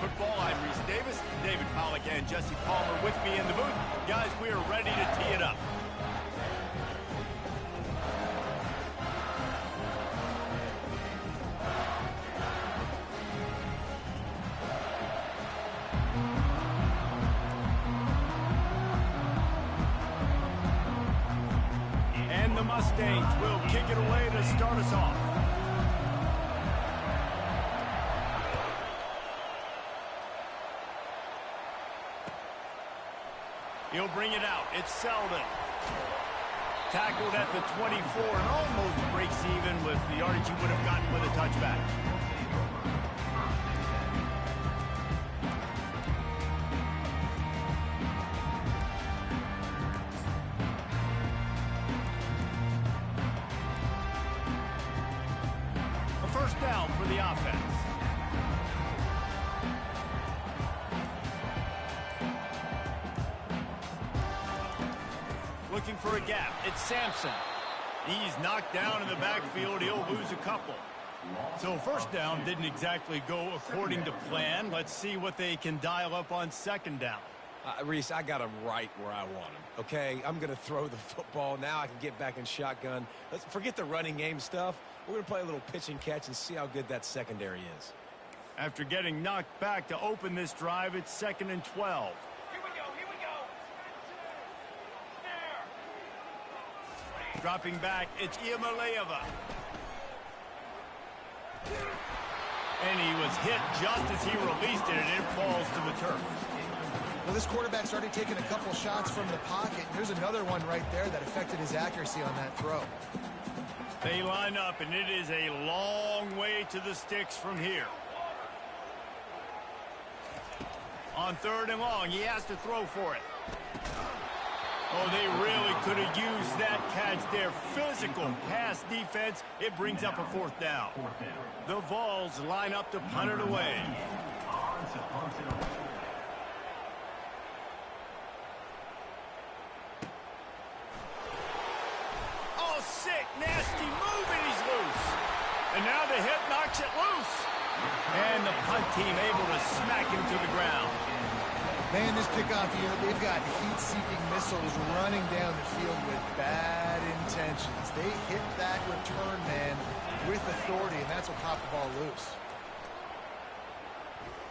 Football. I'm Reese Davis, David Pollack, and Jesse Palmer with me in the booth. Guys, we are ready to tee it up. And the Mustangs will kick it away to start us off. He'll bring it out. It's Selden. Tackled at the 24 and almost breaks even with the yardage he would have gotten with a touchback. A first down for the offense. Looking for a gap. It's Sampson. He's knocked down in the backfield. He'll lose a couple. So first down didn't exactly go according to plan. Let's see what they can dial up on second down. Reese, I got him right where I want him, okay? I'm going to throw the football. Now I can get back in shotgun. Let's forget the running game stuff. We're going to play a little pitch and catch and see how good that secondary is. After getting knocked back to open this drive, it's 2nd and 12. Dropping back, it's Iamaleava. And he was hit just as he released it, and it falls to the turf. Well, this quarterback's already taken a couple shots from the pocket. There's another one right there that affected his accuracy on that throw. They line up, and it is a long way to the sticks from here. On 3rd and long, he has to throw for it. Oh, they really could have used that catch there. Physical pass defense. It brings up a 4th down. The Vols line up to punt it away. Oh, sick, nasty move, and he's loose. And now the hit knocks it loose. And the punt team able to smack him to the ground. Man, this kickoff unit, they've got heat-seeking missiles running down the field with bad intentions. They hit that return man with authority, and that's what popped the ball loose.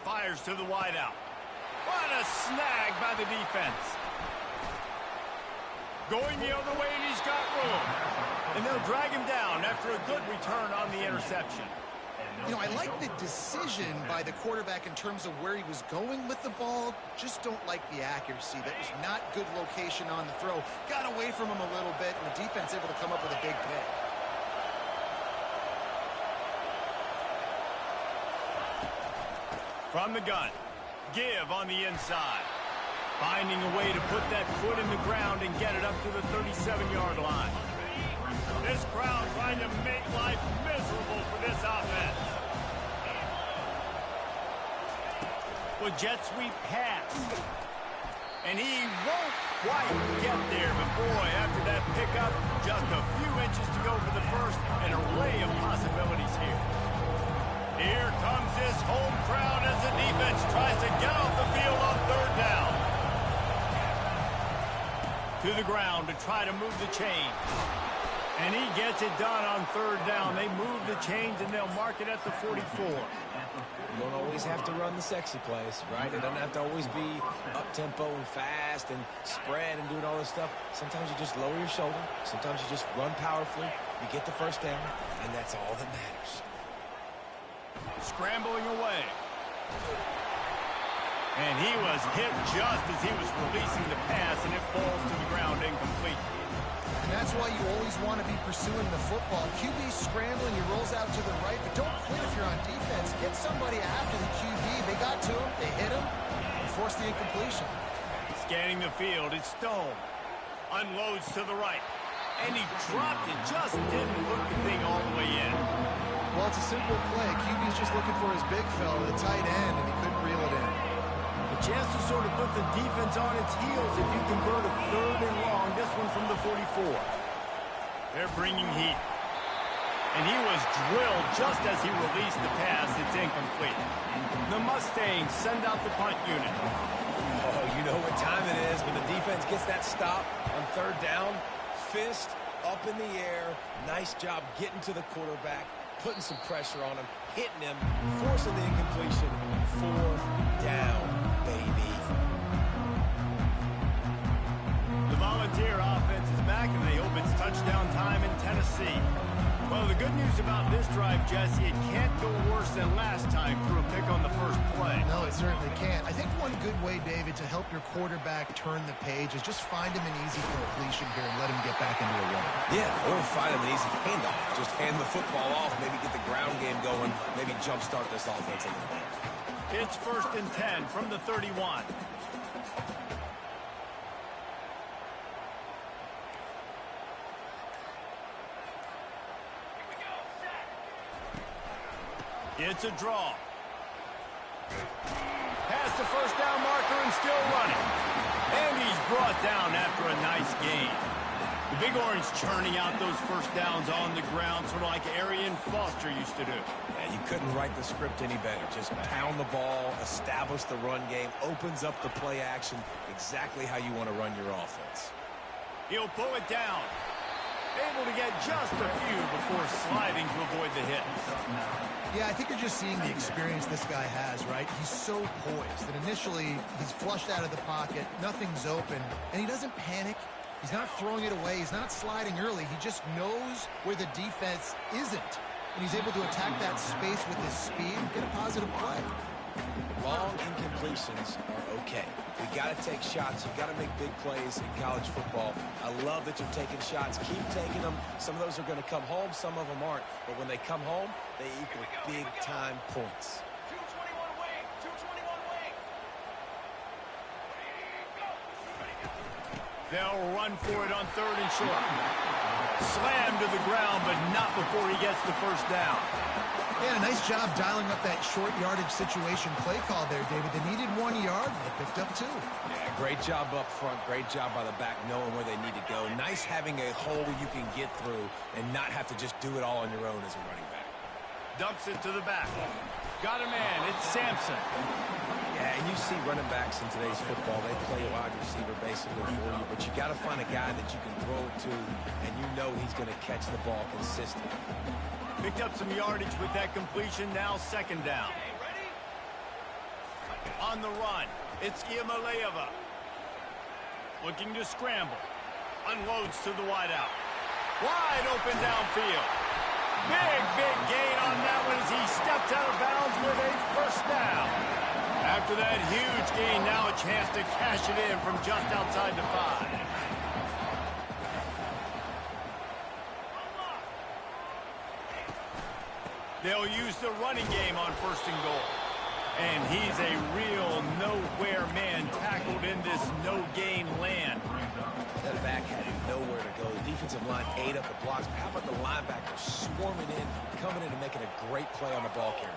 Fires to the wideout. What a snag by the defense. Going the other way, and he's got room. And they'll drag him down after a good return on the interception. You know, I like the decision by the quarterback in terms of where he was going with the ball. Just don't like the accuracy. That was not good location on the throw. Got away from him a little bit, and the defense able to come up with a big pick. From the gun, Give on the inside. Finding a way to put that foot in the ground and get it up to the 37-yard line. This crowd trying to make life miserable for this offense. With jet sweep pass. And he won't quite get there, but boy, after that pickup, just a few inches to go for the first, an array of possibilities here. Here comes this home crowd as the defense tries to get off the field on 3rd down. To the ground to try to move the chain. And he gets it done on 3rd down. They move the chains, and they'll mark it at the 44. You don't always have to run the sexy plays, right? It doesn't have to always be up-tempo and fast and spread and doing all this stuff. Sometimes you just lower your shoulder. Sometimes you just run powerfully. You get the first down, and that's all that matters. Scrambling away. And he was hit just as he was releasing the pass, and it falls to the ground incomplete. And that's why you always want to be pursuing the football. QB's scrambling, he rolls out to the right, but don't quit if you're on defense. Get somebody after the QB. They got to him, they hit him, and forced the incompletion. Scanning the field, it's Stone. Unloads to the right. And he dropped it, just didn't hook the thing all the way in. Well, it's a simple play. QB's just looking for his big fella, the tight end, and he couldn't reel it in. A chance to sort of put the defense on its heels if you convert a 3rd and long. This one from the 44. They're bringing heat. And he was drilled just as he released the pass. It's incomplete. The Mustangs send out the punt unit. Oh, you know what time it is when the defense gets that stop on third down. Fist up in the air. Nice job getting to the quarterback, putting some pressure on him, hitting him, forcing the incompletion. Fourth down, baby. The Volunteer offense is back, and they hope it's touchdown time in Tennessee. Well, the good news about this drive, Jesse, it can't go worse than last time through a pick on the first play. No, it certainly can't. I think one good way, David, to help your quarterback turn the page is just find him an easy completion here and let him get back into a run. Yeah, or find him an easy handoff. Just hand the football off, maybe get the ground game going, maybe jumpstart this offense a little bit. It's 1st and 10 from the 31. It's a draw. Past the first down marker and still running. And he's brought down after a nice gain. The Big Orange churning out those first downs on the ground, sort of like Arian Foster used to do. Yeah, you couldn't write the script any better. Just pound the ball, establish the run game, opens up the play action, exactly how you want to run your offense. He'll pull it down. Able to get just a few before sliding to avoid the hit. Yeah, I think you're just seeing the experience this guy has, right? He's so poised that initially he's flushed out of the pocket, nothing's open, and he doesn't panic. He's not throwing it away. He's not sliding early. He just knows where the defense isn't, and he's able to attack that space with his speed and get a positive play. Long incompletions are okay. We got to take shots. You got to make big plays in college football. I love that you're taking shots. Keep taking them. Some of those are going to come home. Some of them aren't. But when they come home, they equal big-time points. 221 wing. 221 wing. They'll run for it on 3rd and short. Slam to the ground, but not before he gets the first down. Yeah, nice job dialing up that short yardage situation play call there, David. They needed 1 yard, and they picked up 2. Yeah, great job up front. Great job by the back knowing where they need to go. Nice having a hole you can get through and not have to just do it all on your own as a running back. Dumps it to the back. Got a man. It's Sampson. Yeah, and you see running backs in today's football, they play wide receiver basically for you, but you got to find a guy that you can throw it to, and you know he's going to catch the ball consistently. Picked up some yardage with that completion. Now 2nd down. On the run, it's Iamaleava. Looking to scramble. Unloads to the wideout. Wide open downfield. Big gain on that one as he stepped out of bounds with a first down. After that huge gain, now a chance to cash it in from just outside the 5. They'll use the running game on 1st and goal. And he's a real nowhere man tackled in this no-gain land. That back had nowhere to go. The defensive line ate up the blocks. But how about the linebackers swarming in, coming in and making a great play on the ball carrier?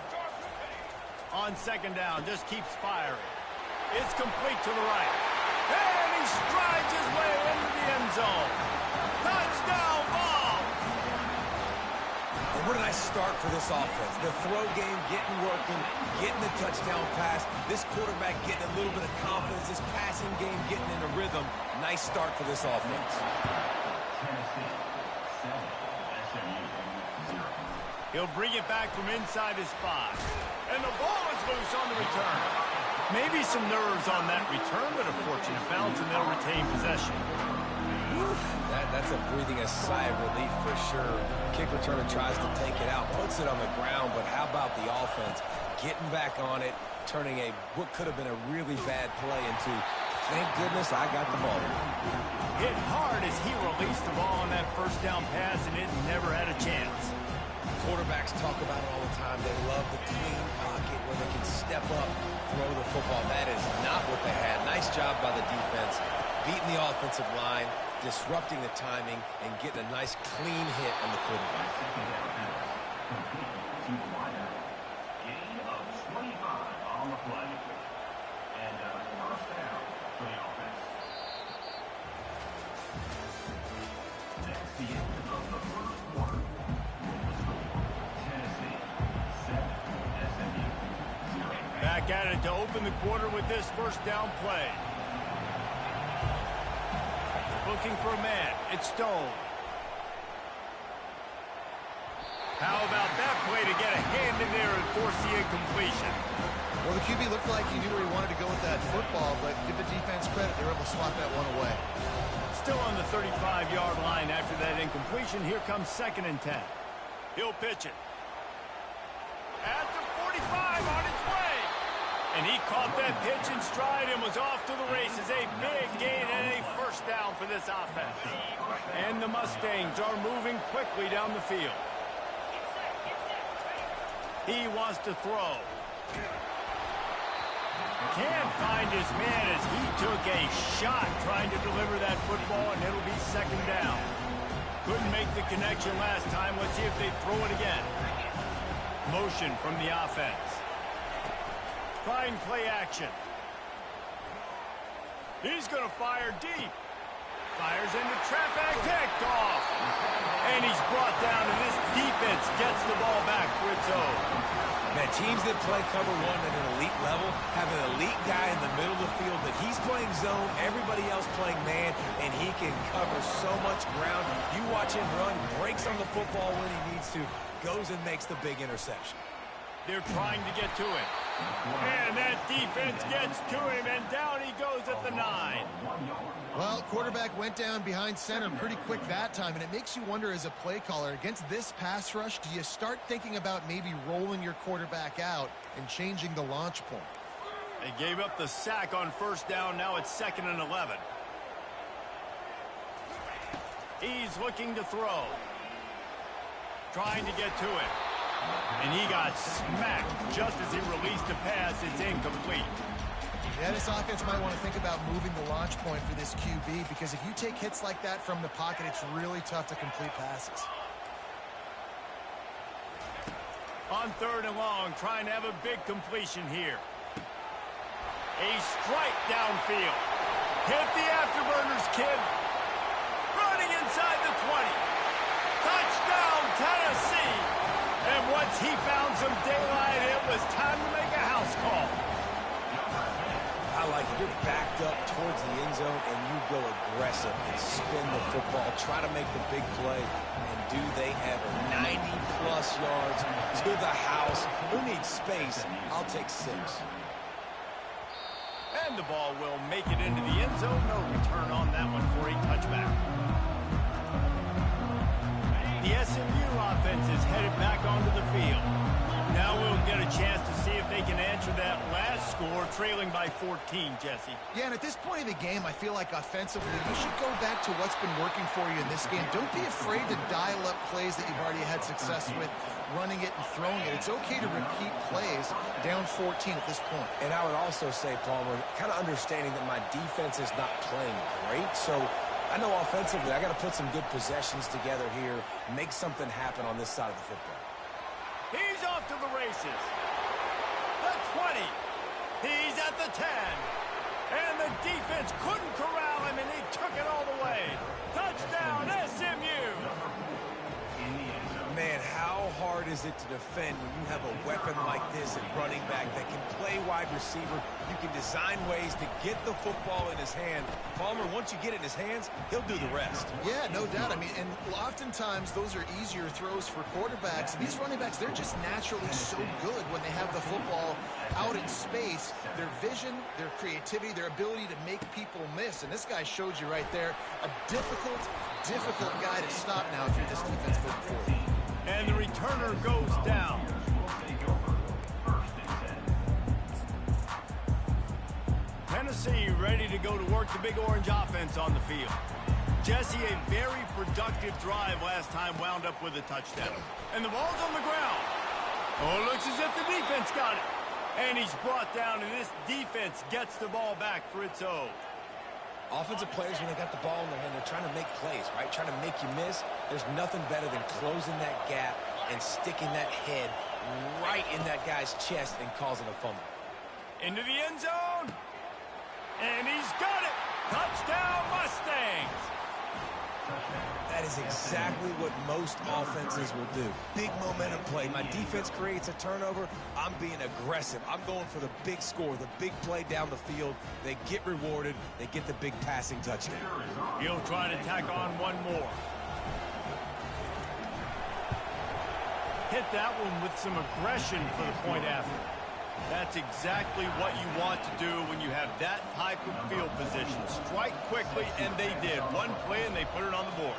On 2nd down, just keeps firing. It's complete to the right. And he strides his way into the end zone. Touchdown ball! And what a nice start for this offense. The throw game getting working, getting the touchdown pass. This quarterback getting a little bit of confidence. This passing game getting in a rhythm. Nice start for this offense. He'll bring it back from inside his 5. And the ball is loose on the return. Maybe some nerves on that return, but a fortunate bounce, and they'll retain possession. That's a breathing a sigh of relief for sure. Kick returner tries to take it out, puts it on the ground, but how about the offense getting back on it, turning what could have been a really bad play into, thank goodness I got the ball. Hit hard as he released the ball on that first down pass, and it never had a chance. Quarterbacks talk about it all the time. They love the clean pocket where they can step up, throw the football. That is not what they had. Nice job by the defense, beating the offensive line, disrupting the timing, and getting a nice clean hit on the quarterback. Gain of 25 on the play. And first down for the offense. That's the end of the first quarter. back at it to open the quarter with this first down play. Looking for a man. It's Stone. How about that play to get a hand in there and force the incompletion? Well, the QB looked like he knew where he wanted to go with that football, but give the defense credit. They were able to swat that one away. Still on the 35-yard line after that incompletion. Here comes 2nd and 10. He'll pitch it. At the 45 on its way. And he caught that pitch in stride and was off to the races. A big gain and a first down for this offense. And the Mustangs are moving quickly down the field. He wants to throw. Can't find his man as he took a shot trying to deliver that football, and it'll be 2nd down. Couldn't make the connection last time. Let's see if they throw it again. Motion from the offense. Fine play action. He's going to fire deep. Fires into traffic, picked off. And he's brought down, and this defense gets the ball back for its own. Man, teams that play cover one at an elite level have an elite guy in the middle of the field that he's playing zone, everybody else playing man, and he can cover so much ground. You watch him run, breaks on the football when he needs to, goes and makes the big interception. They're trying to get to him. And that defense gets to him, and down he goes at the 9. Well, quarterback went down behind center pretty quick that time, and it makes you wonder as a play caller, against this pass rush, do you start thinking about maybe rolling your quarterback out and changing the launch point? They gave up the sack on first down. Now it's 2nd and 11. He's looking to throw. Trying to get to it. And he got smacked just as he released the pass. It's incomplete. Yeah, this offense might want to think about moving the launch point for this QB, because if you take hits like that from the pocket, it's really tough to complete passes. On 3rd and long, trying to have a big completion here. A strike downfield. Hit the afterburners, kid. Running inside the 20. Touchdown, Tennessee. And once he found some daylight, it was time to make a house call. I like it. You're backed up towards the end zone, and you go aggressive and spin the football, try to make the big play, and do they have 90-plus yards to the house? Who needs space? I'll take 6. And the ball will make it into the end zone. No return on that one for a touchback. The SMU offense is headed back onto the field. Now we'll get a chance to see if they can answer that last score, trailing by 14, Jesse. Yeah, and at this point in the game, I feel like offensively, you should go back to what's been working for you in this game. Don't be afraid to dial up plays that you've already had success with, running it and throwing it. It's okay to repeat plays down 14 at this point. And I would also say, Palmer, kind of understanding that my defense is not playing great, so I know offensively I got to put some good possessions together here, make something happen on this side of the football. He's off to the races. The 20. He's at the 10. And the defense couldn't corral him, and he took it all the way. Touchdown, SMU. Man, how hard is it to defend when you have a weapon like this at running back that can play wide receiver? You can design ways to get the football in his hand. Palmer, once you get it in his hands, he'll do the rest. Yeah, no doubt. I mean, and oftentimes those are easier throws for quarterbacks. And these running backs, they're just naturally so good when they have the football out in space. Their vision, their creativity, their ability to make people miss. And this guy showed you right there, a difficult guy to stop now if you're this defense moving forward. And the returner goes down. Tennessee ready to go to work the Big Orange offense on the field. Jesse, a very productive drive last time, wound up with a touchdown. And the ball's on the ground. Oh, it looks as if the defense got it. And he's brought down, and this defense gets the ball back for its own. Offensive players, when they got the ball in their hand, they're trying to make plays, right? Trying to make you miss. There's nothing better than closing that gap and sticking that head right in that guy's chest and causing a fumble. Into the end zone. And he's got it. Touchdown, Mustangs. That is exactly what most offenses will do. Big momentum play. My defense creates a turnover. I'm being aggressive. I'm going for the big score, the big play down the field. They get rewarded. They get the big passing touchdown. He'll try to tack on one more. Hit that one with some aggression for the point after. That's exactly what you want to do when you have that type of field position. Strike quickly, and they did. One play, and they put it on the board.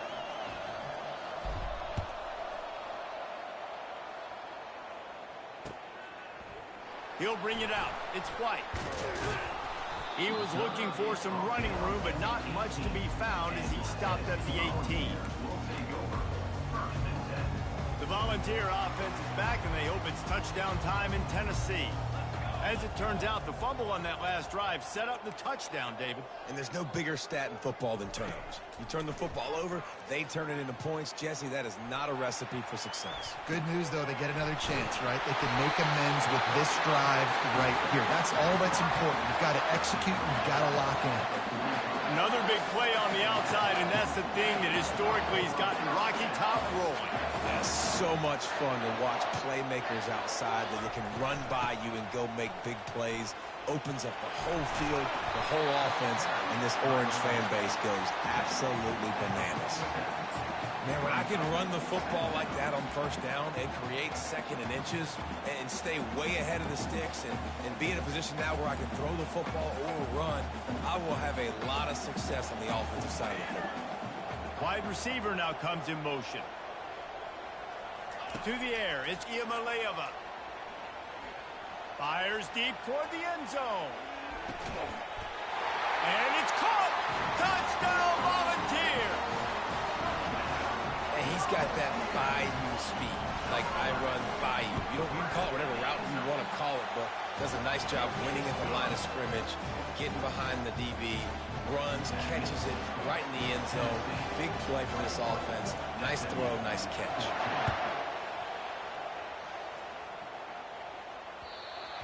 He'll bring it out. It's White. He was looking for some running room, but not much to be found as he stopped at the 18. The Volunteer offense is back, and they hope it's touchdown time in Tennessee. As it turns out, the fumble on that last drive set up the touchdown, David. And there's no bigger stat in football than turnovers. You turn the football over, they turn it into points. Jesse, that is not a recipe for success. Good news, though, they get another chance, right? They can make amends with this drive right here. That's all that's important. You've got to execute, and you've got to lock in. Another big play on the outside, and that's the thing that historically has gotten Rocky Top rolling. That's so much fun to watch playmakers outside that they can run by you and go make big plays. Opens up the whole field, the whole offense, and this Orange fan base goes absolutely bananas. Man, when I can run the football like that on first down and create second and inches and stay way ahead of the sticks and be in a position now where I can throw the football or run, I will have a lot of success on the offensive side of the football. Wide receiver now comes in motion. To the air, it's Iamaleava. Fires deep toward the end zone. And it's caught! Touchdown, Volunteer! And he's got that by-you speed, like I run by you. You can call it whatever route you want to call it, but does a nice job winning at the line of scrimmage, getting behind the DB, runs, catches it right in the end zone. Big play for this offense. Nice throw, nice catch.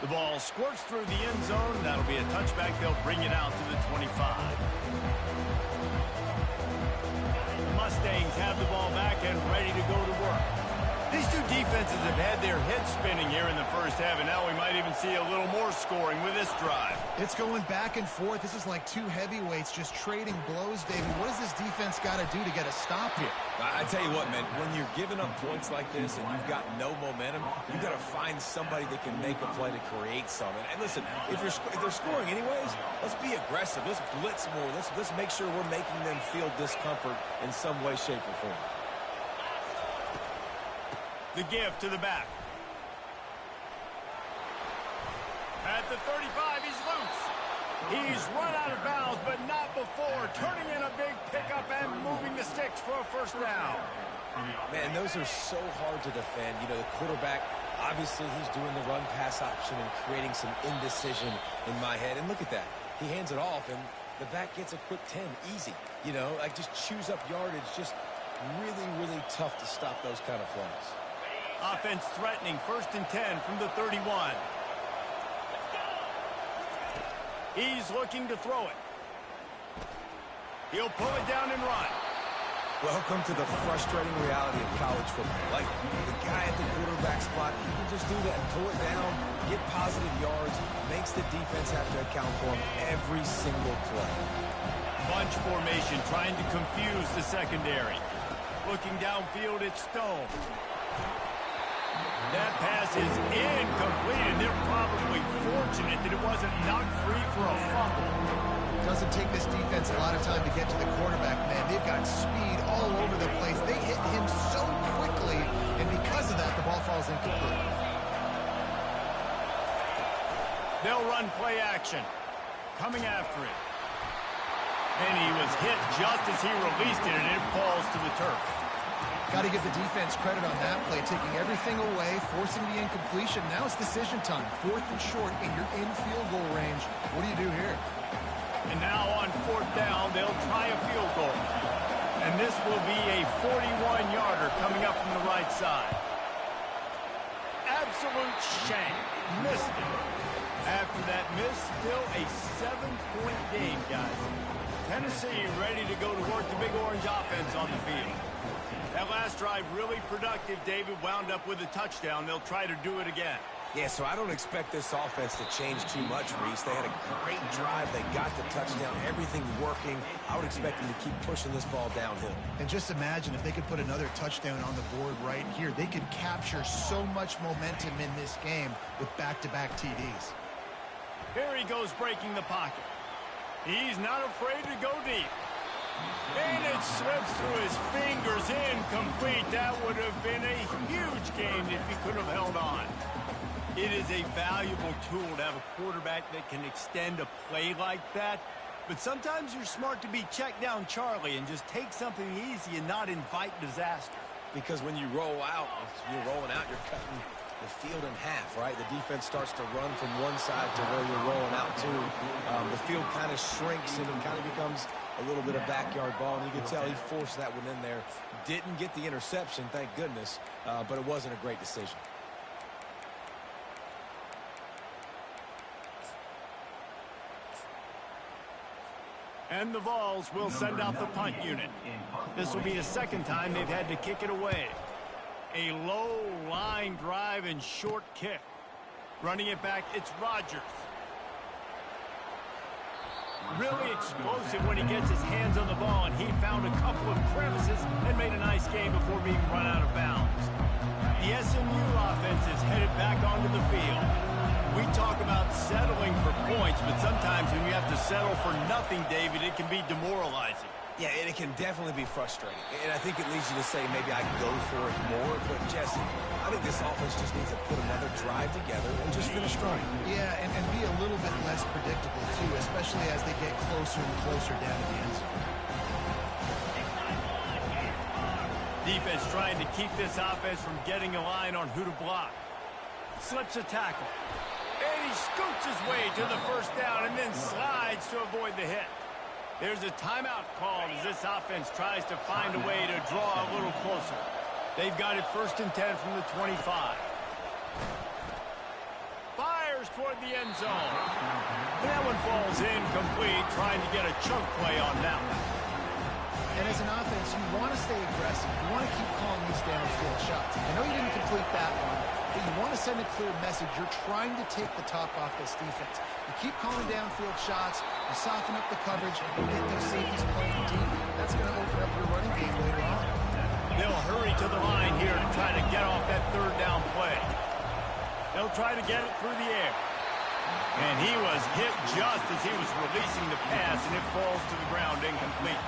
The ball squirts through the end zone. That'll be a touchback. They'll bring it out to the 25. The Mustangs have the ball back and ready to go to work. These two defenses have had their heads spinning here in the first half, and now we might even see a little more scoring with this drive. It's going back and forth. This is like two heavyweights just trading blows, David. What does this defense got to do to get a stop here? I tell you what, man, when you're giving up points like this and you've got no momentum, you've got to find somebody that can make a play to create something. And listen, if they're scoring anyways, let's be aggressive. Let's blitz more. Let's make sure we're making them feel discomfort in some way, shape, or form. The give to the back. At the 35, he's loose. He's run out of bounds, but not before. Turning in a big pickup and moving the sticks for a first down. Man, those are so hard to defend. You know, the quarterback, obviously he's doing the run-pass option and creating some indecision in my head. And look at that. He hands it off, and the back gets a quick 10. Easy. You know, like just chews up yardage. Just really, really tough to stop those kind of plays. Offense threatening, 1st and 10 from the 31. He's looking to throw it. He'll pull it down and run. Welcome to the frustrating reality of college football. Like, the guy at the quarterback spot, he can just do that, pull it down, get positive yards, makes the defense have to account for him every single play. Bunch formation, trying to confuse the secondary. Looking downfield, it's Stone. That pass is incomplete, and they're probably fortunate that it wasn't knocked free for a fumble. Doesn't take this defense a lot of time to get to the quarterback, man. They've got speed all over the place. They hit him so quickly, and because of that, the ball falls incomplete. They'll run play action. Coming after it. And he was hit just as he released it, and it falls to the turf. Got to give the defense credit on that play, taking everything away, forcing the incompletion. Now it's decision time. 4th and short, and you're in field goal range. What do you do here? And now on 4th down, they'll try a field goal. And this will be a 41-yarder coming up from the right side. Absolute shame. Missed it. After that miss, still a 7-point game, guys. Tennessee ready to go to work the Big Orange offense on the field. That last drive really productive. David wound up with a touchdown. They'll try to do it again. Yeah, so I don't expect this offense to change too much, Reese. They had a great drive. They got the touchdown. Everything working. I would expect them to keep pushing this ball downhill. And just imagine if they could put another touchdown on the board right here. They could capture so much momentum in this game with back-to-back TDs. Here he goes breaking the pocket. He's not afraid to go deep. And it slips through his fingers, incomplete. That would have been a huge gain if he could have held on. It is a valuable tool to have a quarterback that can extend a play like that. But sometimes you're smart to be check down Charlie and just take something easy and not invite disaster. Because when you roll out, if you're rolling out, you're cutting the field in half, right? The defense starts to run from one side to where you're rolling out to. The field kind of shrinks and it kind of becomes a little bit of backyard ball. And you can tell he forced that one in there. Didn't get the interception, thank goodness, but it wasn't a great decision. And the Vols will send out the punt unit. This will be the second time they've had to kick it away. A low line drive and short kick. Running it back, it's Rodgers. Really explosive when he gets his hands on the ball, and he found a couple of crevices and made a nice game before being run out of bounds. The SMU offense is headed back onto the field. We talk about settling for points, but sometimes when you have to settle for nothing, David, it can be demoralizing. Yeah, and it can definitely be frustrating. And I think it leads you to say maybe I go for it more. But, Jesse, I think this offense just needs to put another drive together and just finish strong. Yeah, and be a little bit less predictable, too, especially as they get closer and closer down to the end zone. Defense trying to keep this offense from getting a line on who to block. Slips a tackle. And he scoots his way to the first down and then slides to avoid the hit. There's a timeout called as this offense tries to find a way to draw a little closer. They've got it 1st and 10 from the 25. Fires toward the end zone. That one falls incomplete, trying to get a chunk play on that one. And as an offense, you want to stay aggressive. You want to keep calling these downfield shots. I know you didn't complete that one, but you want to send a clear message. You're trying to take the top off this defense. You keep calling downfield shots, you soften up the coverage, you get those safeties playing deep. That's going to open up your running game later on. They'll hurry to the line here to try to get off that 3rd down play. They'll try to get it through the air. And he was hit just as he was releasing the pass, and it falls to the ground incomplete.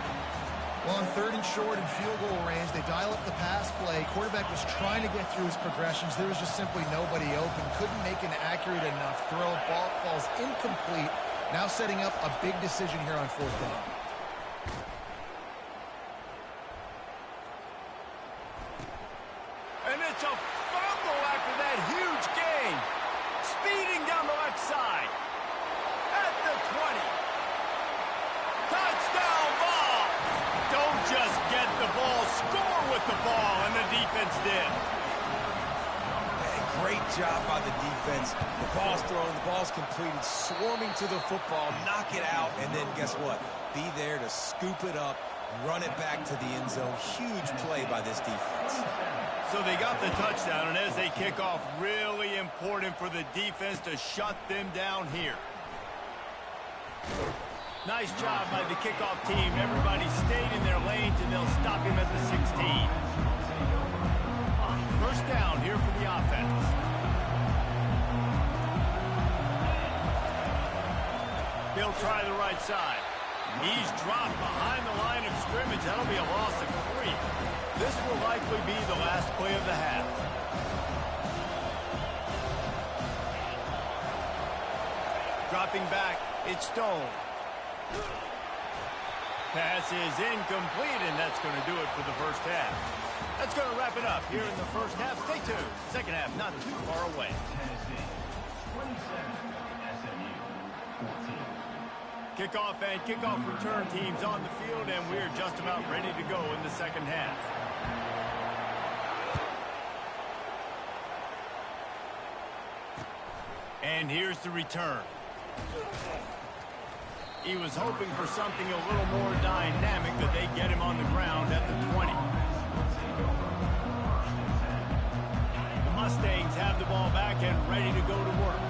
Well, on 3rd and short and field goal range, they dial up the pass play. Quarterback was trying to get through his progressions. There was just simply nobody open. Couldn't make an accurate enough throw. Ball falls incomplete. Now setting up a big decision here on 4th down. And it's a fumble after that huge gain. Speeding down the left side. At the 20. Touchdown ball. Don't just get the ball, score with the ball, and the defense did. Hey, great job by the defense. The ball's thrown, the ball's completed, swarming to the football, knock it out, and then guess what? Be there to scoop it up, run it back to the end zone. Huge play by this defense. So they got the touchdown, and as they kick off, really important for the defense to shut them down here. Nice job by the kickoff team. Everybody stayed in their lanes, and they'll stop him at the 16. 1st down here for the offense. They'll try the right side. He's dropped behind the line of scrimmage. That'll be a loss of 3. This will likely be the last play of the half. Dropping back, it's Stone. Pass is incomplete, and that's going to do it for the 1st half. That's going to wrap it up here in the 1st half. Stay tuned. 2nd half not too far away. Tennessee 27, SMU 14. Kickoff and kickoff return teams on the field, and we're just about ready to go in the 2nd half. And here's the return. He was hoping for something a little more dynamic, that they get him on the ground at the 20. The Mustangs have the ball back and ready to go to work.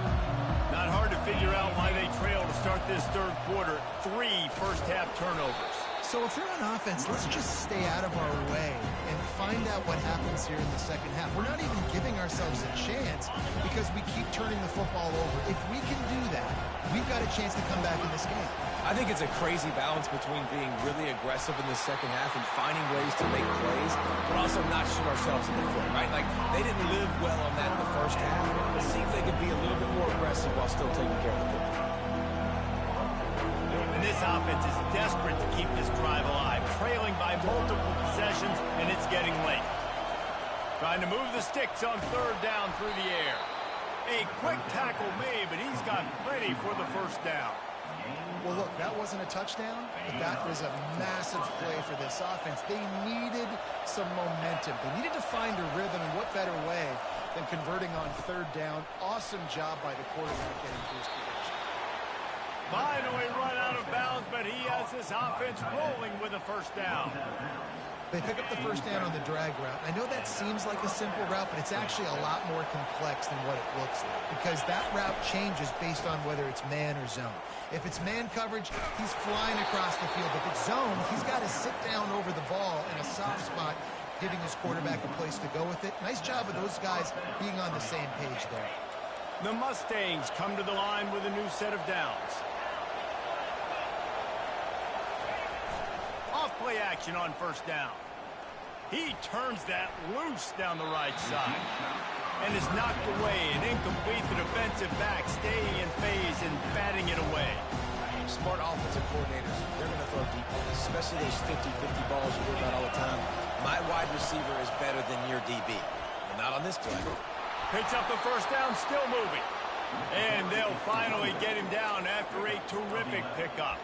Not hard to figure out why they trail to start this third quarter. 3 first-half turnovers. So if they're on offense, let's just stay out of our way and find out what happens here in the second half. We're not even giving ourselves a chance because we keep turning the football over. If we can do that, we've got a chance to come back in this game. I think it's a crazy balance between being really aggressive in the second half and finding ways to make plays, but also not shoot ourselves in the foot, right? Like, they didn't live well on that in the first half. Let's see if they can be a little bit more aggressive while still taking care of the football. And this offense is desperate to keep this drive alive, trailing by multiple possessions, and it's getting late. Trying to move the sticks on third down through the air. A quick tackle made, but he's got plenty for the first down. Well, look, that wasn't a touchdown, but that was a massive play for this offense. They needed some momentum. They needed to find a rhythm, and what better way than converting on third down. Awesome job by the quarterback getting to his position. Finally run out of bounds, but he has this offense rolling with a first down. They pick up the first down on the drag route. I know that seems like a simple route, but it's actually a lot more complex than what it looks like, because that route changes based on whether it's man or zone. If it's man coverage, he's flying across the field. If it's zone, he's got to sit down over the ball in a soft spot, giving his quarterback a place to go with it. Nice job of those guys being on the same page there. The Mustangs come to the line with a new set of downs. Off-play action on first down. He turns that loose down the right side and is knocked away and incomplete. The defensive back staying in phase and batting it away. Smart offensive coordinators, they're going to throw deep balls, especially those 50-50 balls you hear about all the time. My wide receiver is better than your DB. Well, not on this play. Picks up the first down, still moving. And they'll finally get him down after a terrific pickup.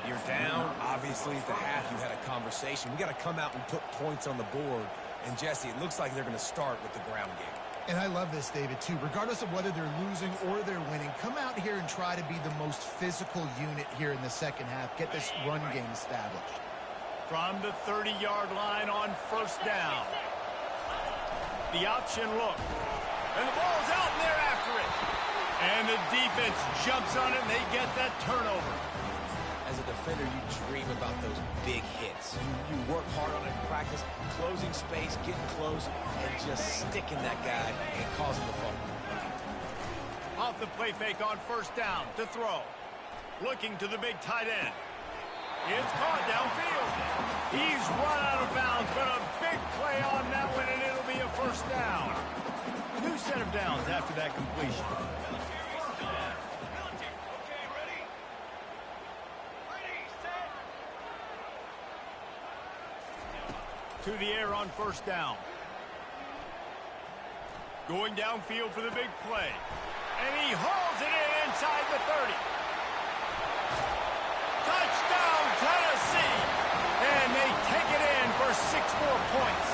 You're down. Obviously, at the half, you had a conversation. We got to come out and put points on the board. And, Jesse, it looks like they're going to start with the ground game. And I love this, David, too. Regardless of whether they're losing or they're winning, come out here and try to be the most physical unit here in the second half. Get this run game established. From the 30-yard line on first down. The option look. And the ball's out, and they're after it. And the defense jumps on it, and they get that turnover. As a defender, you dream about those big hits. You work hard on it in practice, closing space, getting close, and just sticking that guy and causing the fumble. Off the play fake on first down to throw. Looking to the big tight end. It's caught downfield. He's run out of bounds, but a big play on that one, and it'll be a first down. New set of downs after that completion. To the air on first down. Going downfield for the big play. And he hauls it in inside the 30. Touchdown, Tennessee! And they take it in for 6 more points.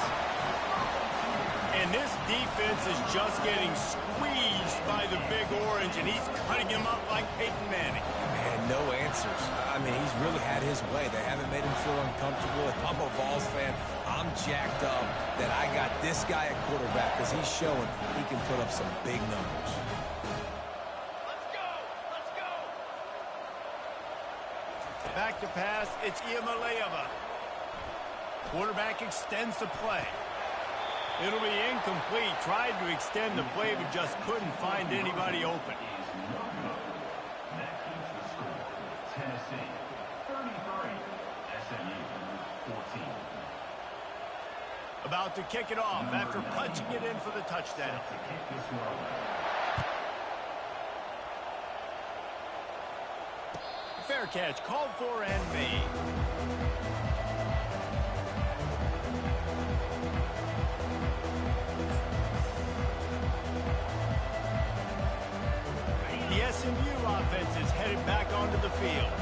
And this defense is just getting squeezed by the Big Orange, and he's cutting him up like Peyton Manning. Man, no answers. I mean, he's really had his way. They haven't made him feel uncomfortable. If I'm a Vols fan, I'm jacked up that I got this guy at quarterback because he's showing he can put up some big numbers. Let's go! Let's go! Back to pass, it's Iamaleava. Quarterback extends the play. It'll be incomplete. Tried to extend the play, but just couldn't find anybody open. Tennessee 33, SMU 14. About to kick it off after punching it in for the touchdown. Fair catch called for and made. The SMU offense is headed back onto the field.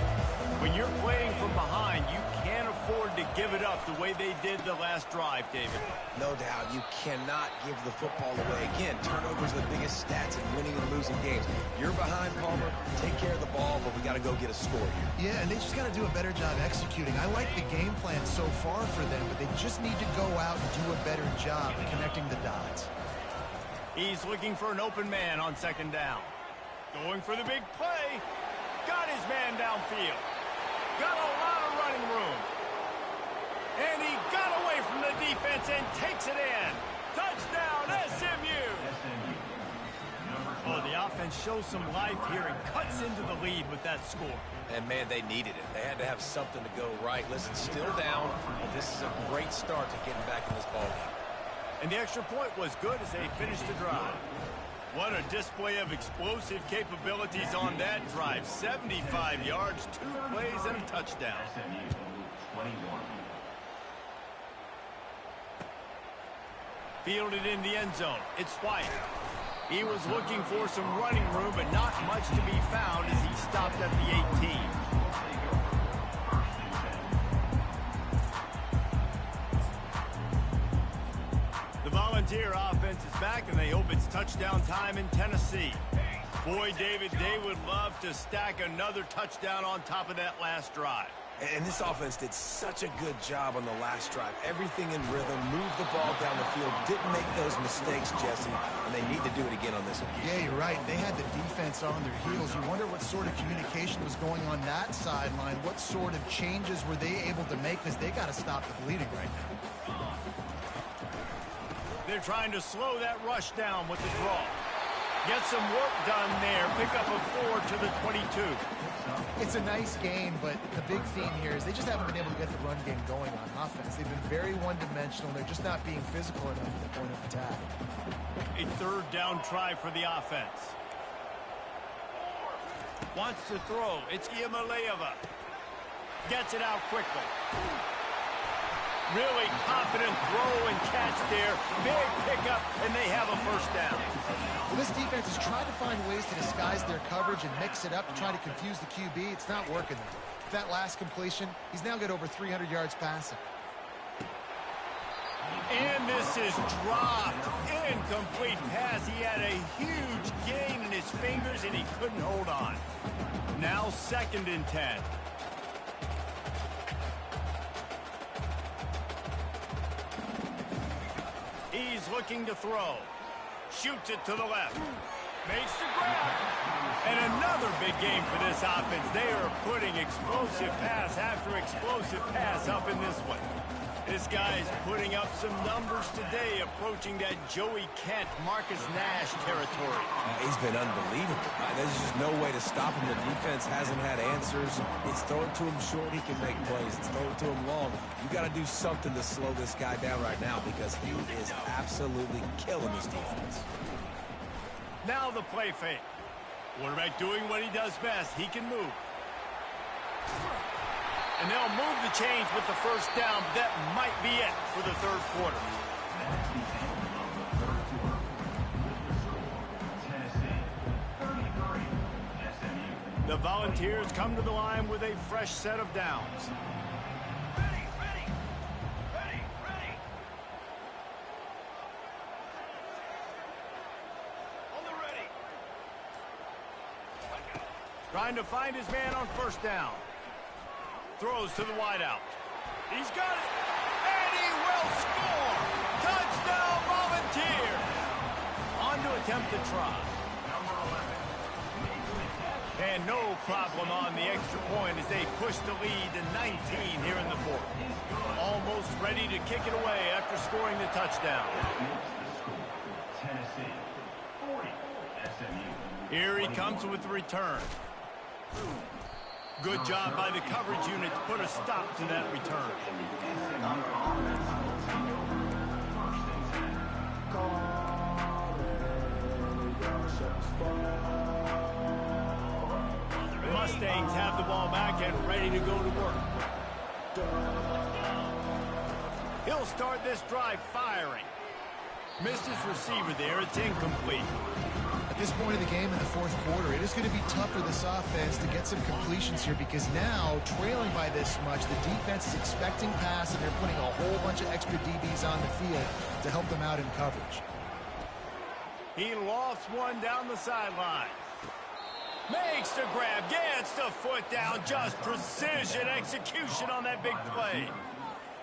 When you're playing from behind, you can't afford afford to give it up the way they did the last drive, David. No doubt, you cannot give the football away. Again, turnovers are the biggest stats in winning and losing games. You're behind, Palmer. Take care of the ball, but we got to go get a score here. Yeah, and they just got to do a better job executing. I like the game plan so far for them, but they just need to go out and do a better job connecting the dots. He's looking for an open man on second down. Going for the big play. Got his man downfield. Got a lot of running room. And he got away from the defense and takes it in. Touchdown, SMU. Oh, the offense shows some life here and cuts into the lead with that score. And, man, they needed it. They had to have something to go right. Listen, still down, but this is a great start to getting back in this ballgame. And the extra point was good as they finished the drive. What a display of explosive capabilities on that drive. 75 yards, 2 plays, and a touchdown. Fielded in the end zone. It's White. He was looking for some running room, but not much to be found as he stopped at the 18. Volunteer offense is back, and they hope it's touchdown time in Tennessee. Boy, David, they would love to stack another touchdown on top of that last drive. And this offense did such a good job on the last drive. Everything in rhythm, moved the ball down the field, didn't make those mistakes, Jesse, and they need to do it again on this one. Yeah, you're right. They had the defense on their heels. You wonder what sort of communication was going on that sideline. What sort of changes were they able to make, because they got to stop the bleeding right now. They're trying to slow that rush down with the draw. Get some work done there. Pick up a 4 to the 22. It's a nice game, but the big theme here is they just haven't been able to get the run game going on offense. They've been very one-dimensional. They're just not being physical enough at the point of attack. A third down try for the offense. Wants to throw. It's Iamaleava. Gets it out quickly. Really confident throw and catch there. Big pickup, and they have a first down. Well, this defense is trying to find ways to disguise their coverage and mix it up to try to confuse the QB. It's not working there. That last completion, he's now got over 300 yards passing. And this is dropped. Incomplete pass. He had a huge gain in his fingers, and he couldn't hold on. Now 2nd and 10. He's looking to throw. Shoots it to the left. Makes the grab. And another big game for this offense. They are putting explosive pass after explosive pass up in this one. This guy is putting up some numbers today, approaching that Joey Kent, Marcus Nash territory. He's been unbelievable. There's just no way to stop him. The defense hasn't had answers. It's thrown to him short, he can make plays. It's thrown to him long. You got to do something to slow this guy down right now, because he is absolutely killing his defense. Now the play fake. Quarterback doing what he does best. He can move. And they'll move the chains with the first down. That might be it for the third quarter. The Volunteers come to the line with a fresh set of downs. Trying to find his man on first down. Throws to the wideout. He's got it. And he will score. Touchdown, Volunteers. On to attempt the try. And no problem on the extra point as they push the lead to 19 here in the fourth. Almost ready to kick it away after scoring the touchdown. Here he comes with the return. Good job by the coverage unit to put a stop to that return. The Mustangs have the ball back and ready to go to work. He'll start this drive firing. Missed his receiver there. It's incomplete. At this point of the game in the fourth quarter, it is going to be tough for this offense to get some completions here because now, trailing by this much, the defense is expecting pass, and they're putting a whole bunch of extra DBs on the field to help them out in coverage. He lofts one down the sideline. Makes the grab, gets the foot down, just precision execution on that big play.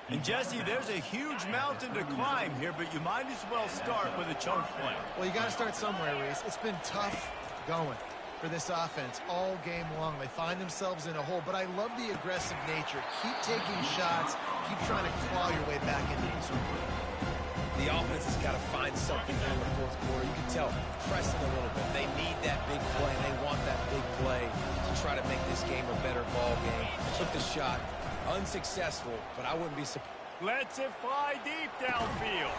And Jesse, there's a huge mountain to climb here, but you might as well start with a chunk play. Well, you got to start somewhere, Reese. It's been tough going for this offense all game long. They find themselves in a hole, but I love the aggressive nature. Keep taking shots, keep trying to claw your way back into this one. The offense has got to find something here in the fourth quarter. You can tell, pressing a little bit. They need that big play. They want that big play to try to make this game a better ball game. Took the shot. Unsuccessful, but I wouldn't be surprised. Lets it fly deep downfield.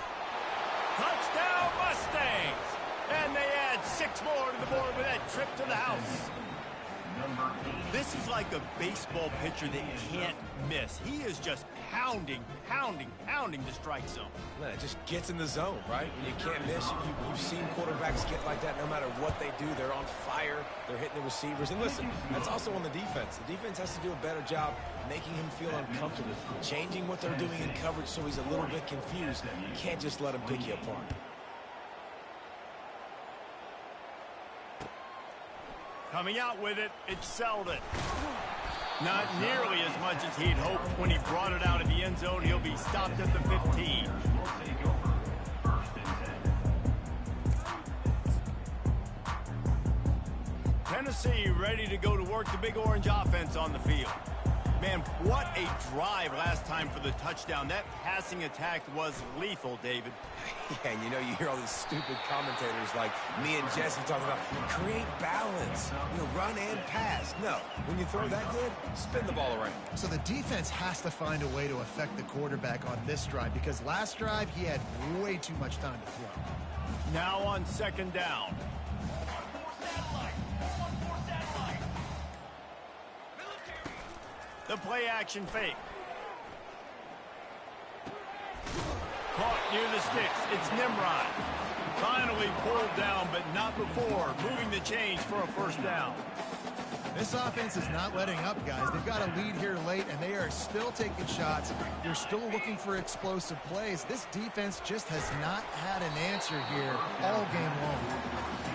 Touchdown Mustangs! And they add 6 more to the board with that trip to the house. This is like a baseball pitcher that can't miss. He is just pounding the strike zone. Man, it just gets in the zone, right? When you can't miss, you've seen quarterbacks get like that no matter what they do. They're on fire. They're hitting the receivers. And listen, that's also on the defense. The defense has to do a better job making him feel uncomfortable, changing what they're doing in coverage so he's a little bit confused. You can't just let him pick you apart. Coming out with it, it's Selden. Not nearly as much as he'd hoped when he brought it out of the end zone. He'll be stopped at the 15. Tennessee ready to go to work the Big Orange offense on the field. Man, what a drive last time for the touchdown. That passing attack was lethal, David. Yeah, and you hear all these stupid commentators like me and Jesse talking about create balance, run and pass. No, when you throw that good, spin the ball around. So the defense has to find a way to affect the quarterback on this drive because last drive he had way too much time to throw. Now on second down. The play action fake. Caught near the sticks. It's Nimrod. Finally pulled down, but not before. Moving the chains for a first down. This offense is not letting up, guys. They've got a lead here late, and they are still taking shots. They're still looking for explosive plays. This defense just has not had an answer here all game long.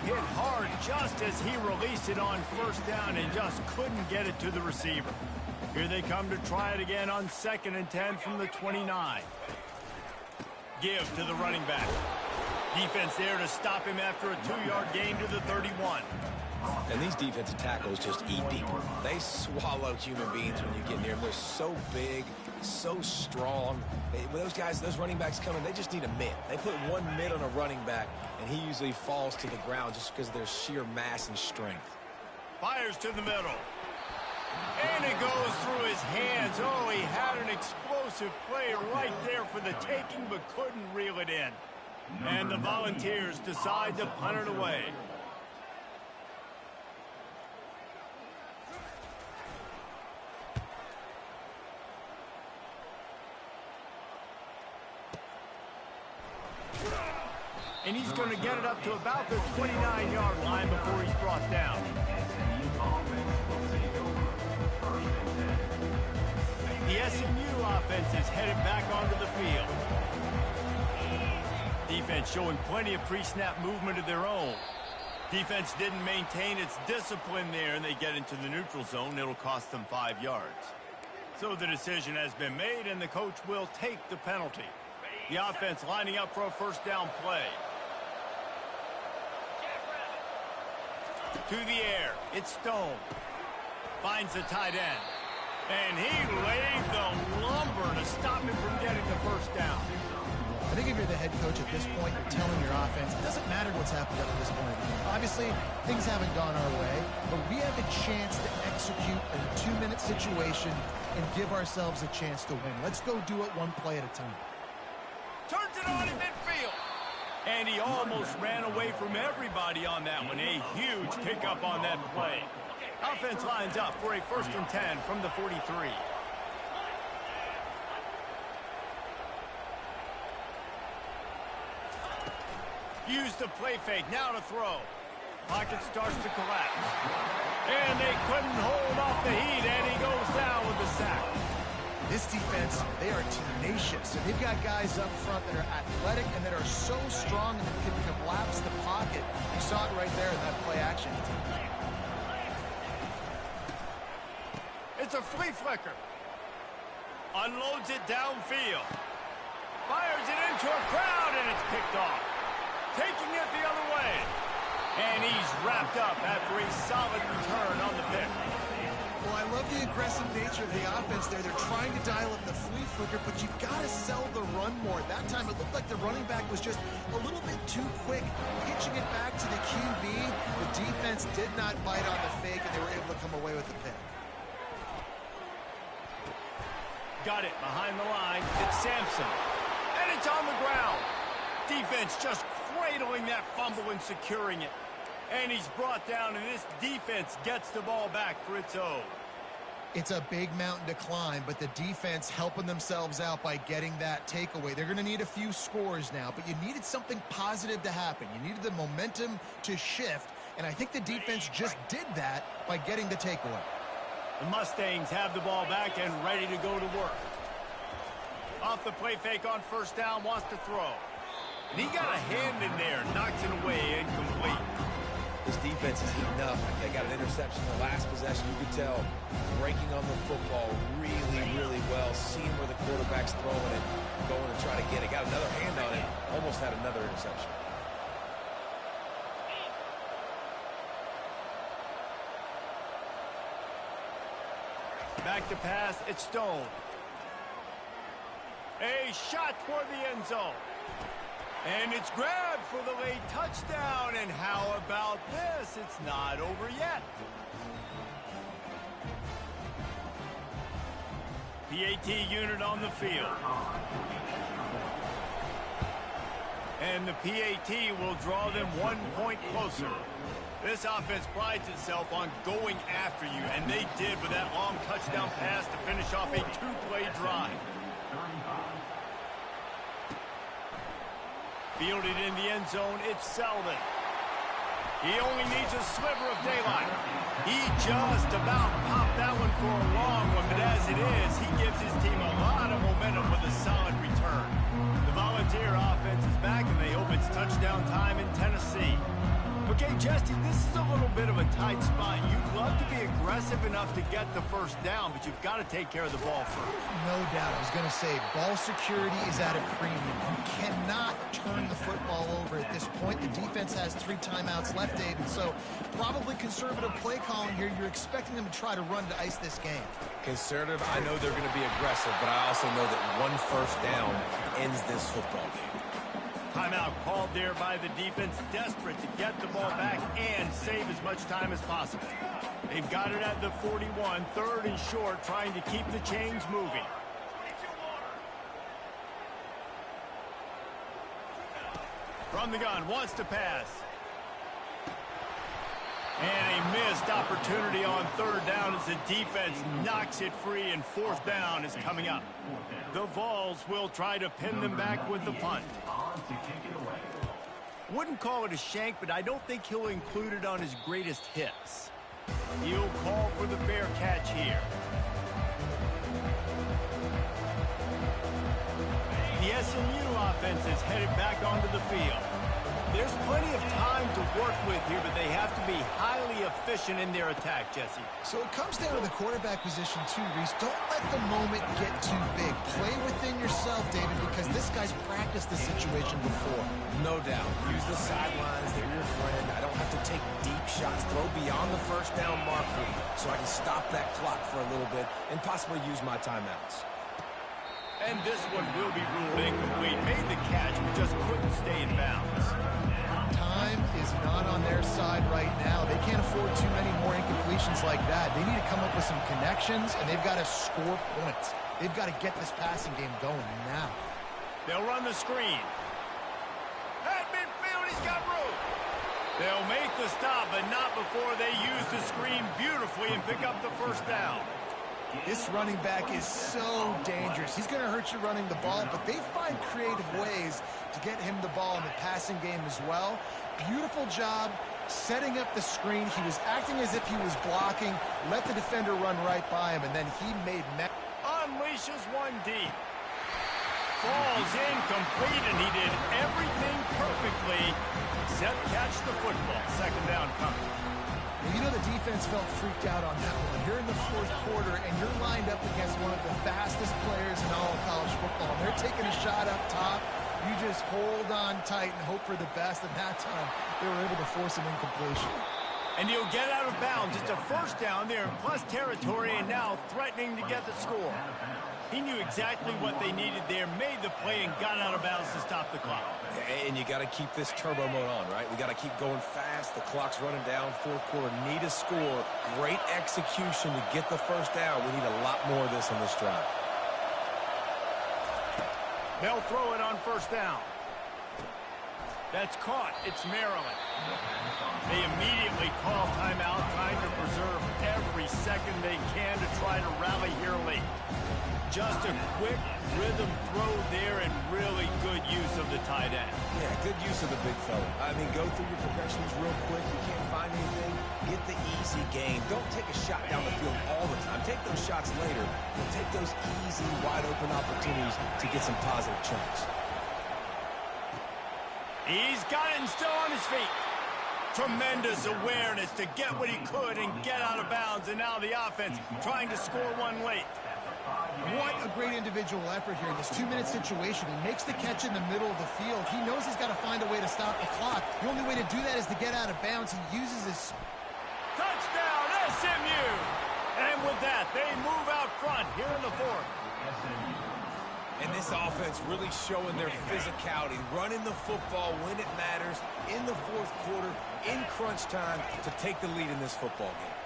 Hit hard just as he released it on first down and just couldn't get it to the receiver. Here they come to try it again on 2nd and 10 from the 29. Give to the running back. Defense there to stop him after a 2-yard gain to the 31. And these defensive tackles just eat deeper. They swallow human beings when you get near them. They're so big, so strong. When those guys, those running backs come in, they just need a mid. They put one mid on a running back, and he usually falls to the ground just because of their sheer mass and strength. Fires to the middle. And it goes through his hands. Oh, he had an explosive play right there for the taking, but couldn't reel it in. And the Volunteers decide to punt it away. And he's going to get it up to about the 29-yard line before he's brought down. The SMU offense is headed back onto the field. Defense showing plenty of pre-snap movement of their own. Defense didn't maintain its discipline there, and they get into the neutral zone. It'll cost them 5 yards. So the decision has been made, and the coach will take the penalty. The offense lining up for a first down play. To the air. It's Stone. Finds the tight end. And he laid the lumber to stop him from getting the first down. I think if you're the head coach at this point, you're telling your offense, it doesn't matter what's happened up to this point. Obviously, things haven't gone our way, but we have a chance to execute in a 2-minute situation and give ourselves a chance to win. Let's go do it one play at a time. Turns it on in midfield. And he almost ran away from everybody on that one. A huge pickup on that play. Offense lines up for a 1st and 10 from the 43. Use the play fake. Now to throw. Pocket starts to collapse. And they couldn't hold off the heat, and he goes down with the sack. This defense, they are tenacious. And they've got guys up front that are athletic and that are so strong and can collapse the pocket. You saw it right there in that play action. It's a flea flicker. Unloads it downfield. Fires it into a crowd, and it's picked off. Taking it the other way. And he's wrapped up after a solid return on the pick. Well, I love the aggressive nature of the offense there. They're trying to dial up the flea flicker, but you've got to sell the run more. That time it looked like the running back was just a little bit too quick, pitching it back to the QB. The defense did not bite on the fake, and they were able to come away with the pick. Got it behind the line. It's Sampson. And it's on the ground. Defense just cradling that fumble and securing it. And he's brought down, and this defense gets the ball back for its own. It's a big mountain to climb, but the defense helping themselves out by getting that takeaway. They're going to need a few scores now, but you needed something positive to happen. You needed the momentum to shift, and I think the defense just did that by getting the takeaway. The Mustangs have the ball back and ready to go to work. Off the play fake on first down, wants to throw. And he got a hand in there, knocks it away, incomplete. This defense is heating up. They got an interception in the last possession. You could tell breaking on the football really, really well, seeing where the quarterback's throwing it, going to try to get it. Got another hand on it, almost had another interception. Back to pass, it's Stone. A shot toward the end zone. And it's grabbed for the late touchdown. And how about this? It's not over yet. PAT unit on the field. And the PAT will draw them 1 point closer. This offense prides itself on going after you, and they did with that long touchdown pass to finish off a two-play drive. Fielded in the end zone, it's Selden. He only needs a sliver of daylight. He just about popped that one for a long one, but as it is, he gives his team a lot of momentum with a solid return. The Volunteer offense is back, and they hope it's touchdown time in Tennessee. Okay, Jesse, this is a little bit of a tight spot. You'd love to be aggressive enough to get the first down, but you've got to take care of the ball first. No doubt. I was going to say, ball security is at a premium. You cannot turn the football over at this point. The defense has 3 timeouts left, Dave, and so probably conservative play calling here. You're expecting them to try to run to ice this game. Conservative, I know they're going to be aggressive, but I also know that 1 first down ends this football game. Timeout called there by the defense, desperate to get the ball back and save as much time as possible. They've got it at the 41, 3rd and short, trying to keep the chains moving. From the gun, wants to pass. And a missed opportunity on 3rd down as the defense knocks it free, and 4th down is coming up. The Vols will try to pin them back with the punt. Wouldn't call it a shank, but I don't think he'll include it on his greatest hits. He'll call for the fair catch here. The SMU offense is headed back onto the field. There's plenty of time to work with here, but they have to be highly efficient in their attack, Jesse. So it comes down to the quarterback position too, Reese. Don't let the moment get too big. Play within yourself, David, because this guy's practiced the situation before. No doubt. Use the sidelines. They're your friend. I don't have to take deep shots. Throw beyond the first down marker so I can stop that clock for a little bit and possibly use my timeouts. And this one will be ruled incomplete. Made the catch, but just couldn't stay in bounds. Time is not on their side right now. They can't afford too many more incompletions like that. They need to come up with some connections, and they've got to score points. They've got to get this passing game going now. They'll run the screen. At midfield, he's got room. They'll make the stop, but not before they use the screen beautifully and pick up the first down. This running back is so dangerous. He's going to hurt you running the ball, but they find creative ways to get him the ball in the passing game as well. Beautiful job setting up the screen. He was acting as if he was blocking, let the defender run right by him, and then he made... Unleashes one deep. Falls incomplete, and he did everything perfectly except catch the football. Second down coming. Well, you know the defense felt freaked out on that one. You're in the fourth quarter, and you're lined up against one of the fastest players in all of college football. And they're taking a shot up top. You just hold on tight and hope for the best. And that time, they were able to force an incompletion. And he'll get out of bounds. It's a first down there in plus territory, and now threatening to get the score. He knew exactly what they needed there, made the play, and got out of bounds to stop the clock. Yeah, and you got to keep this turbo mode on, right? We got to keep going fast. The clock's running down. Fourth quarter, need a score. Great execution to get the first down. We need a lot more of this on this drive. They'll throw it on first down. That's caught. It's Maryland. They immediately call timeout, trying to preserve every second they can to try to rally here late. Just a quick rhythm throw there and really good use of the tight end. Yeah, good use of the big fella. I mean, go through your progressions real quick. You can't find anything. Get the easy gain. Don't take a shot down the field all the time. Take those shots later, but take those easy, wide-open opportunities to get some positive chunks. He's got it and still on his feet. Tremendous awareness to get what he could and get out of bounds. And now the offense trying to score one late. What a great individual effort here in this 2-minute situation. He makes the catch in the middle of the field. He knows he's got to find a way to stop the clock. The only way to do that is to get out of bounds. He uses his... Touchdown, SMU! And with that, they move out front here in the fourth. And this offense really showing their physicality, running the football when it matters, in the fourth quarter, in crunch time, to take the lead in this football game.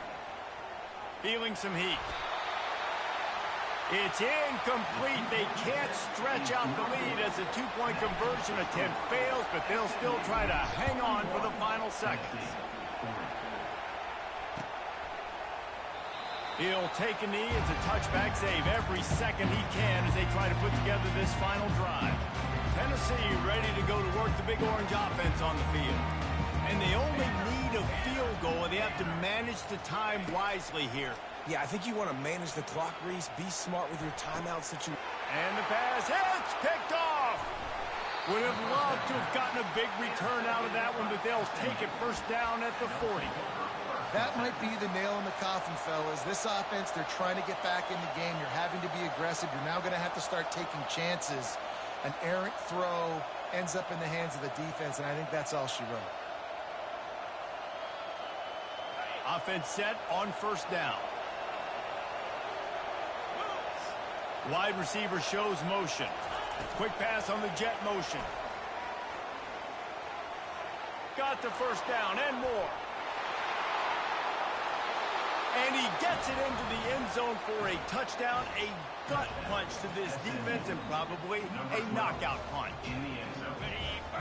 Feeling some heat. It's incomplete. They can't stretch out the lead as a two-point conversion attempt fails, but they'll still try to hang on for the final seconds. He'll take a knee. It's a touchback save every second he can as they try to put together this final drive. Tennessee ready to go to work the Big Orange offense on the field. And they only need a field goal, and they have to manage the time wisely here. Yeah, I think you want to manage the clock, Reese. Be smart with your timeout situation. And the pass hits, picked off. Would have loved to have gotten a big return out of that one, but they'll take it first down at the 40. That might be the nail in the coffin, fellas. This offense, they're trying to get back in the game. You're having to be aggressive. You're now going to have to start taking chances. An errant throw ends up in the hands of the defense, and I think that's all she wrote. Offense set on first down. Wide receiver shows motion. Quick pass on the jet motion. Got the first down and more. And he gets it into the end zone for a touchdown, a gut punch to this defense, and probably a knockout punch.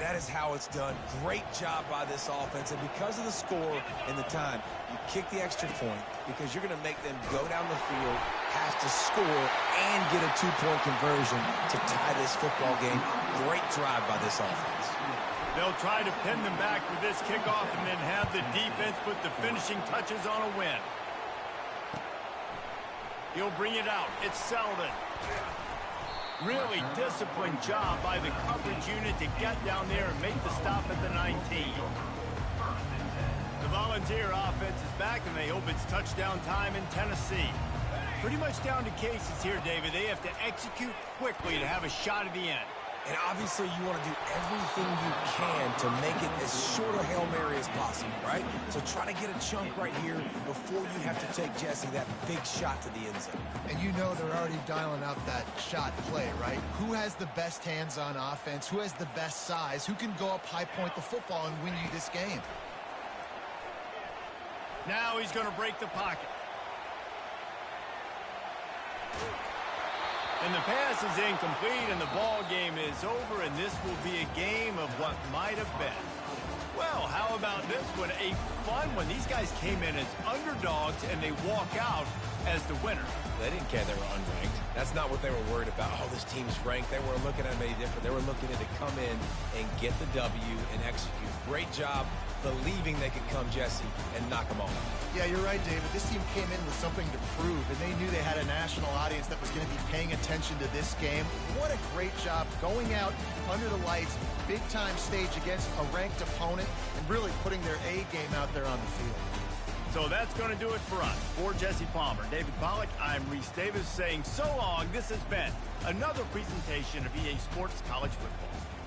That is how it's done. Great job by this offense. And because of the score and the time, you kick the extra point because you're going to make them go down the field, have to score, and get a two-point conversion to tie this football game. Great drive by this offense. They'll try to pin them back with this kickoff and then have the defense put the finishing touches on a win. He'll bring it out. It's Selden. Really disciplined job by the coverage unit to get down there and make the stop at the 19. The Volunteer offense is back, and they hope it's touchdown time in Tennessee. Pretty much down to cases here, David. They have to execute quickly to have a shot at the end. And obviously, you want to do everything you can to make it as short a Hail Mary as possible, right? So try to get a chunk right here before you have to take, Jesse, that big shot to the end zone. And you know they're already dialing up that shot play, right? Who has the best hands on offense? Who has the best size? Who can go up high point the football and win you this game? Now he's going to break the pocket. And the pass is incomplete, and the ball game is over, and this will be a game of what might have been. Well, how about this one? A fun one. These guys came in as underdogs, and they walk out as the winner. They didn't care they were unranked. That's not what they were worried about. Oh, this team's ranked. They weren't looking at them any different. They were looking at it to come in and get the W and execute. Great job believing they could come, Jesse, and knock them off. Yeah, you're right, David. This team came in with something to prove, and they knew they had a national audience that was going to be paying attention to this game. What a great job going out under the lights, big-time stage against a ranked opponent, and really putting their A game out there on the field. So that's going to do it for us. For Jesse Palmer, David Pollack, I'm Reese Davis saying so long. This has been another presentation of EA Sports College Football.